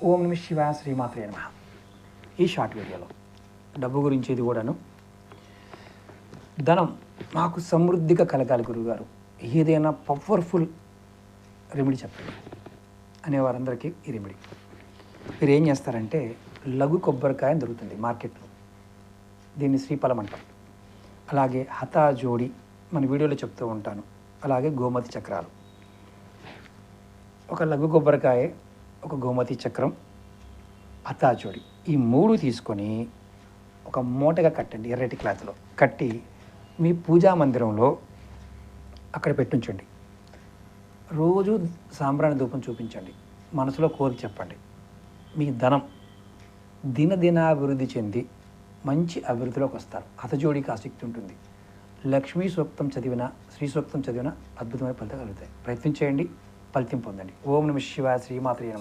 ఓం నమ శివాయ శ్రీమాత్రే నమః. ఈ షార్ట్ వీడియోలో డబ్బు గురించి ఇది కూడాను, ధనం మాకు సమృద్ధిగా కలగాలి గురువుగారు, ఏదైనా పవర్ఫుల్ రెమెడీ చెప్పండి అనేవారందరికీ ఈ రెమెడీ. మీరు ఏం చేస్తారంటే, లఘు కొబ్బరికాయ దొరుకుతుంది మార్కెట్లో, దీన్ని శ్రీఫలం అంటాం. అలాగే హతా జోడి మన వీడియోలో చెప్తూ ఉంటాను. అలాగే గోమతి చక్రాలు, ఒక లఘు కొబ్బరికాయ, ఒక గోమతి చక్రం, హతా జోడి, ఈ మూడు తీసుకొని ఒక మూటగా కట్టండి. ఎర్రటి క్లాత్లో కట్టి మీ పూజా మందిరంలో అక్కడ పెట్టించండి. రోజు సాంబ్రాణి ధూపం చూపించండి. మనసులో కోరిక చెప్పండి. మీ ధనం దినదినాభివృద్ధి చెంది మంచి అభివృద్ధిలోకి వస్తారు. హతజోడికి ఆసక్తి ఉంటుంది. లక్ష్మీ సూక్తం చదివిన, శ్రీ సూక్తం చదివిన అద్భుతమైన ఫలితాలు కలుగుతాయి. ప్రయత్నం చేయండి, ఫలితం పొందండి. ఓం నమః శివాయ శ్రీమాత్రే నమః.